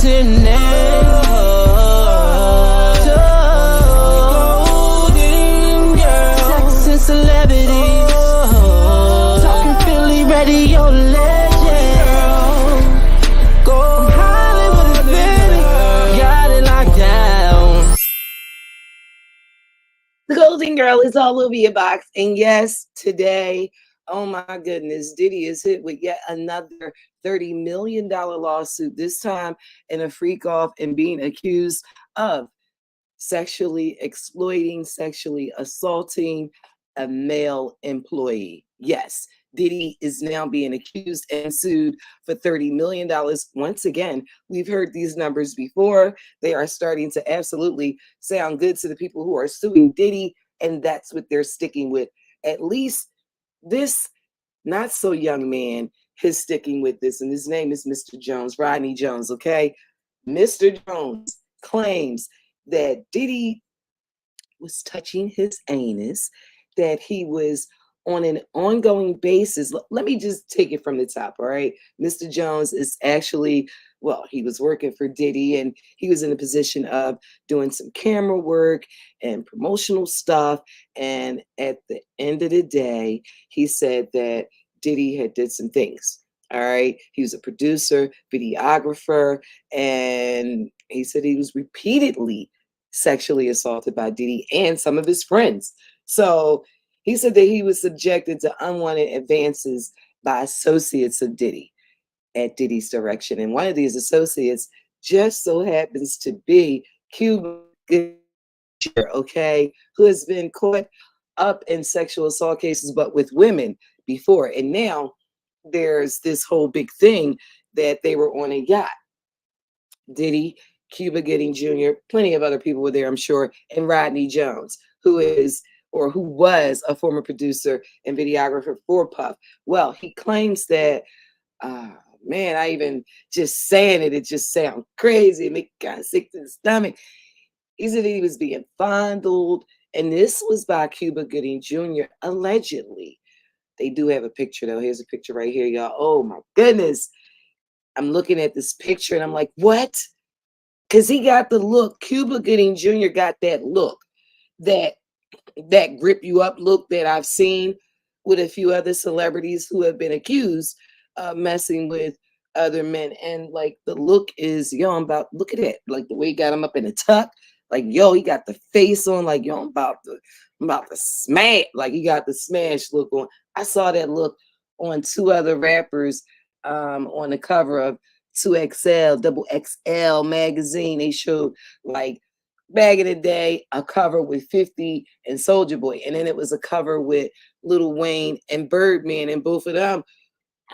listening. Golden girl, sex and celebrities, talking Philly radio legend. Go Hollywood, baby, got it locked down. The Golden Girl is all over your box. And yes, today, oh my goodness, Diddy is hit with yet another $30 million lawsuit, this time in a freak off and being accused of sexually exploiting, sexually assaulting a male employee. Yes, Diddy is now being accused and sued for $30 million. Once again, we've heard these numbers before. They are starting to absolutely sound good to the people who are suing Diddy, and that's what they're sticking with. At least this not so young man is sticking with this, and his name is Mr. Jones, Rodney Jones, okay? Mr. Jones claims that Diddy was touching his anus, that he was on an ongoing basis. Let me just take it from the top, all right? Mr. Jones is actually, well, he was working for Diddy, and he was in a position of doing some camera work and promotional stuff. And at the end of the day, he said that Diddy had did some things, all right? He was a producer, videographer, and he said he was repeatedly sexually assaulted by Diddy and some of his friends. So he said that he was subjected to unwanted advances by associates of Diddy at Diddy's direction. And one of these associates just so happens to be Cuba, okay, who has been caught up in sexual assault cases, but with women before. And now there's this whole big thing that they were on a yacht. Diddy, Cuba Gooding Jr., plenty of other people were there, I'm sure, and Rodney Jones, who is or who was a former producer and videographer for Puff. Well, he claims that, man, I even just saying it just sounds crazy. It makes me kind of sick to the stomach. He said he was being fondled, and this was by Cuba Gooding Jr., allegedly. They do have a picture, though. Here's a picture right here, y'all. Oh, my goodness. I'm looking at this picture, and I'm like, what? Because he got the look. Cuba Gooding Jr. got that look, that grip you up look that I've seen with a few other celebrities who have been accused of messing with other men. And like the look is, yo, I'm about, look at it. Like the way he got him up in a tuck. Like, yo, he got the face on, like, yo, I'm about to smash. Like he got the smash look on. I saw that look on two other rappers on the cover of 2XL, Double XL magazine. They showed like back in the day, a cover with 50 and Soulja Boy. And then it was a cover with Lil Wayne and Birdman. And both of them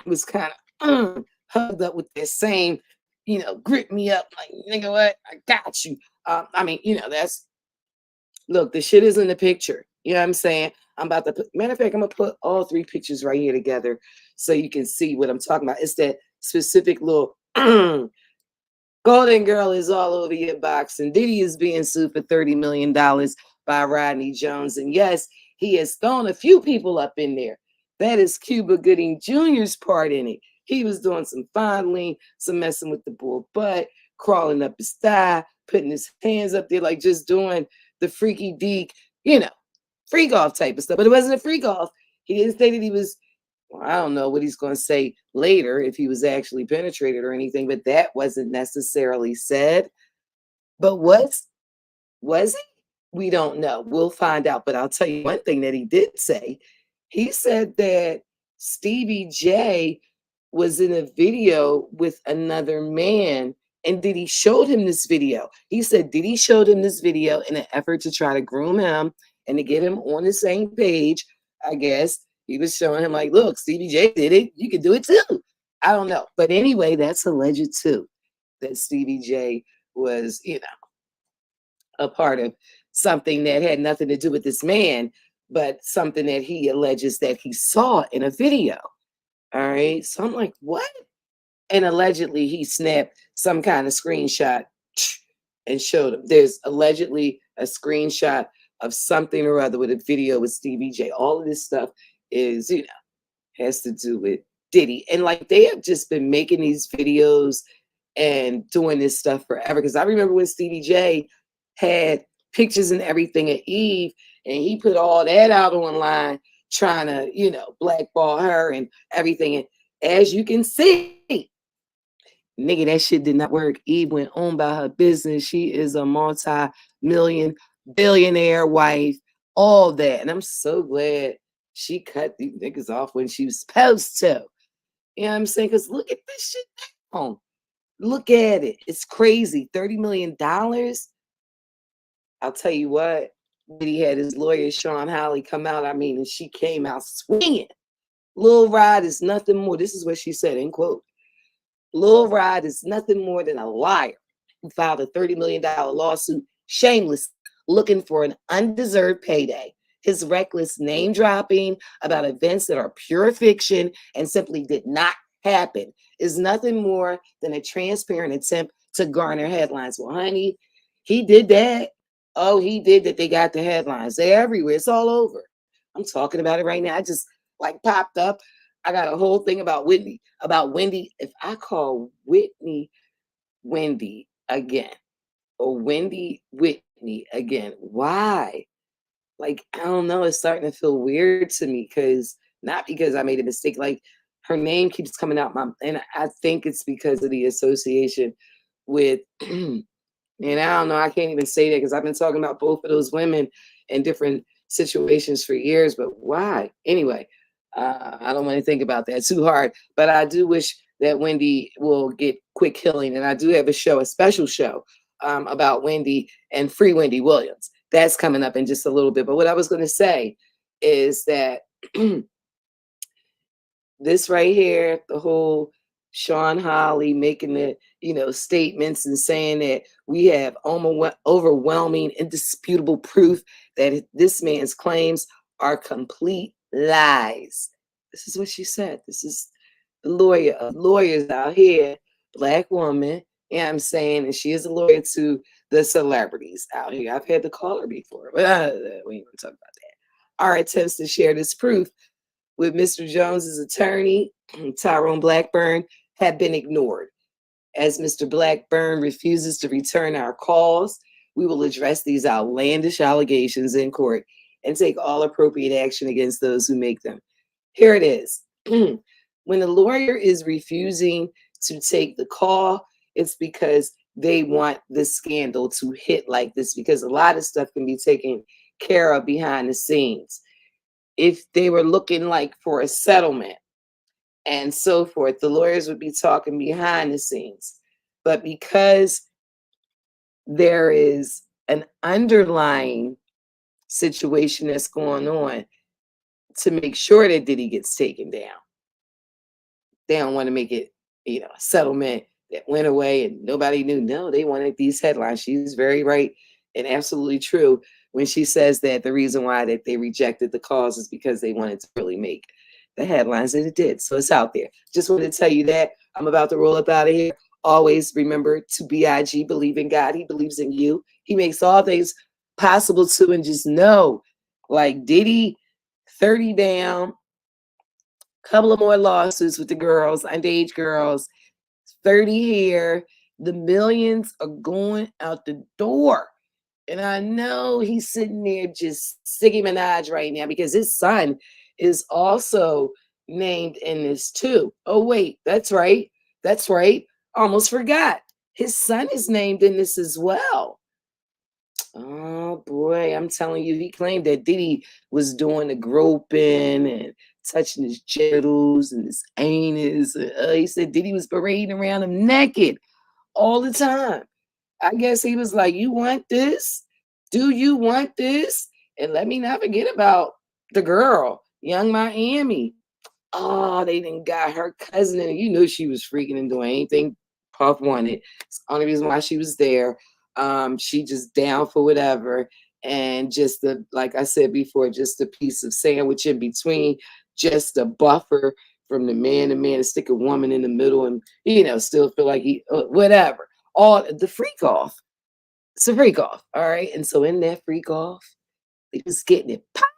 was kind of hugged up with that same, grip me up. Like, nigga, what? I got you. I mean, that's, look, the shit is in the picture. You know what I'm saying? I'm about to put, matter of fact, I'm going to put all three pictures right here together so you can see what I'm talking about. It's that specific little Golden Girl is all over your box, and Diddy is being sued for $30 million by Rodney Jones. And yes, he has thrown a few people up in there. That is Cuba Gooding Jr.'s part in it. He was doing some fondling, some messing with the boy butt, crawling up his thigh, putting his hands up there, like just doing the freaky deek, freak off type of stuff. But it wasn't a freak off. He didn't say that he was, well, I don't know what he's going to say later if he was actually penetrated or anything, but that wasn't necessarily said. But was he? We don't know. We'll find out. But I'll tell you one thing that he did say. He said that Stevie J was in a video with another man, and Diddy showed him this video. He said Diddy showed him this video in an effort to try to groom him and to get him on the same page, I guess. He was showing him like, look, Stevie J did it. You can do it too. I don't know. But anyway, that's alleged too, that Stevie J was, a part of something that had nothing to do with this man, but something that he alleges that he saw in a video. All right. So I'm like, what? And allegedly he snapped some kind of screenshot and showed him. There's allegedly a screenshot of something or other with a video with Stevie J. All of this stuff is, has to do with Diddy. And like they have just been making these videos and doing this stuff forever. Because I remember when Stevie J had pictures and everything of Eve, and he put all that out online trying to, blackball her and everything. And as you can see, nigga, that shit did not work. Eve went on by her business. She is a multi-million billionaire wife, all that. And I'm so glad she cut these niggas off when she was supposed to. You know what I'm saying? Because look at this shit now. Look at it. It's crazy. $30 million. I'll tell you what. He had his lawyer, Sean Hawley, come out. I mean, and she came out swinging. Lil Rod is nothing more. This is what she said, end quote. Lil Rod is nothing more than a liar who filed a $30 million lawsuit, shameless, looking for an undeserved payday. His reckless name dropping about events that are pure fiction and simply did not happen is nothing more than a transparent attempt to garner headlines. Well, honey, he did that. Oh, he did that. They got the headlines. They're everywhere. It's all over. I'm talking about it right now. I just popped up. I got a whole thing about Whitney, about Wendy. If I call Whitney Wendy again, or Wendy Whitney again, why? I don't know. It's starting to feel weird to me not because I made a mistake. Her name keeps coming out and I think it's because of the association with, and I don't know. I can't even say that because I've been talking about both of those women in different situations for years. But why? Anyway. I don't want to think about that too hard, but I do wish that Wendy will get quick healing. And I do have a special show about Wendy and Free Wendy Williams. That's coming up in just a little bit. But what I was going to say is that this right here, the whole Sean Hawley making the, statements and saying that we have overwhelming, indisputable proof that this man's claims are complete lies. This is what she said. This is the lawyers out here, Black woman, you know what I'm saying? And she is a lawyer to the celebrities out here. I've had to call her before, but we ain't gonna talk about that. Our attempts to share this proof with Mr. Jones's attorney, Tyrone Blackburn, have been ignored. As Mr. Blackburn refuses to return our calls, we will address these outlandish allegations in court and take all appropriate action against those who make them. Here it is. When a lawyer is refusing to take the call, it's because they want this scandal to hit like this, because a lot of stuff can be taken care of behind the scenes. If they were looking for a settlement and so forth, the lawyers would be talking behind the scenes. But because there is an underlying situation that's going on to make sure that Diddy gets taken down, they don't want to make it, a settlement that went away and nobody knew. No, they wanted these headlines. She's very right and absolutely true when she says that the reason why that they rejected the cause is because they wanted to really make the headlines, and it did. So it's out there. Just wanted to tell you that. I'm about to roll up out of here. Always remember to BIG, believe in God. He believes in you. He makes all things possible too. And just know, Diddy, 30 down, couple of more lawsuits with the girls, underage girls, 30 here. The millions are going out the door. And I know he's sitting there just Nicki Minaj right now because his son is also named in this too. Oh, wait, that's right. That's right. Almost forgot. His son is named in this as well. Oh, boy, I'm telling you, he claimed that Diddy was doing the groping and touching his genitals and his anus. He said Diddy was parading around him naked all the time. I guess he was like, you want this? Do you want this? And let me not forget about the girl, Young Miami. Oh, they didn't got her cousin in it. You knew she was freaking and doing anything Puff wanted. It's the only reason why she was there. She just down for whatever. And just like I said before, just a piece of sandwich in between, just a buffer from the man to man, to stick a woman in the middle and, still feel like whatever. All the freak off. It's a freak off. All right. And so in that freak off, they was getting it popping.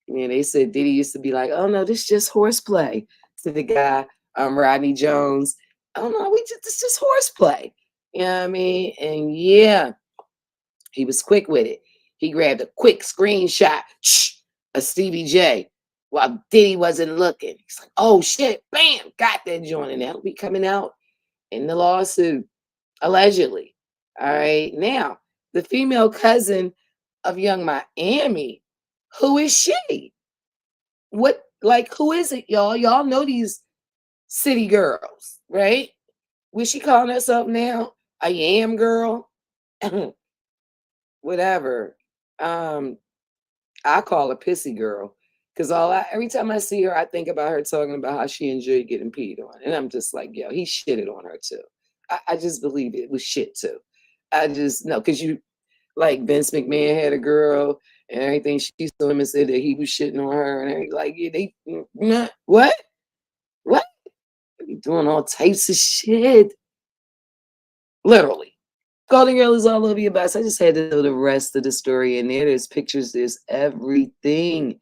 And they said Diddy used to be like, oh no, this is just horseplay to the guy, Rodney Jones. I don't know. It's just horseplay. You know what I mean? And yeah, he was quick with it. He grabbed a quick screenshot of Stevie J while Diddy wasn't looking. He's like, oh shit, bam, got that joint. And that'll be coming out in the lawsuit, allegedly. All right. Now, the female cousin of Young Miami, who is she? What, like, who is it, y'all? Y'all know these city girls, right? What's she calling herself now? A yam girl? Whatever. Um, I call her pissy girl. Cause every time I see her, I think about her talking about how she enjoyed getting peed on. And I'm just like, yo, he shitted on her too. I just believe it was shit too. I just know, cause you like Vince McMahon had a girl and everything. She saw him and said that he was shitting on her and everything. Like, yeah, what? What? They doing all types of shit. Literally. Golden Girl is all over your bus. I just had to know the rest of the story in there. There's pictures, there's everything.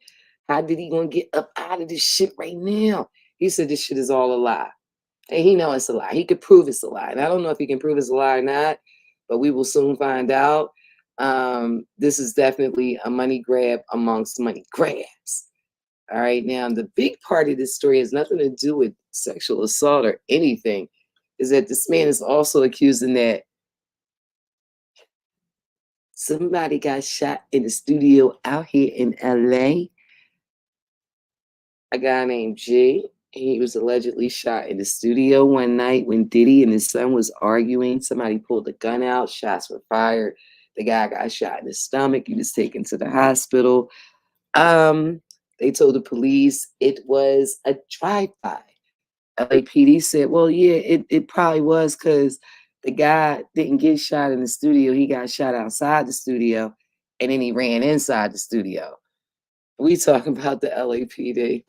How did he gonna get up out of this shit right now? He said this shit is all a lie. And he know it's a lie. He could prove it's a lie. And I don't know if he can prove it's a lie or not, but we will soon find out. This is definitely a money grab amongst money grabs. All right. Now, the big part of this story has nothing to do with sexual assault or anything, is that this man is also accusing that somebody got shot in the studio out here in LA. A guy named G. He was allegedly shot in the studio one night when Diddy and his son was arguing. Somebody pulled a gun out, shots were fired. The guy got shot in the stomach. He was taken to the hospital. They told the police it was a drive-by. LAPD said, well, yeah, it probably was because the guy didn't get shot in the studio. He got shot outside the studio, and then he ran inside the studio. We talking about the LAPD.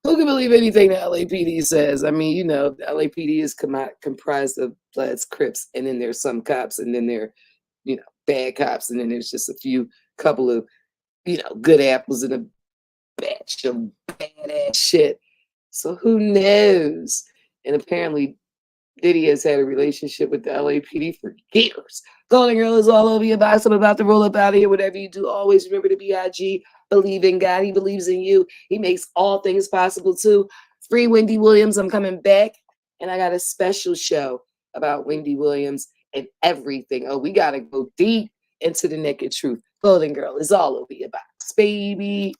Who can believe anything the LAPD says? I mean, you know, the LAPD is comprised of Bloods, Crips, and then there's some cops, and then there, you know, bad cops, and then there's just a couple of, you know, good apples in a batch of badass shit. So who knows? And apparently Diddy has had a relationship with the LAPD for years. Golden Girl is all over your box. I'm about to roll up out of here. Whatever you do, always remember to BIG. Believe in God. He believes in you. He makes all things possible too. Free Wendy Williams. I'm coming back. And I got a special show about Wendy Williams and everything. Oh, we got to go deep into the naked truth. Golden Girl is all over your box, baby.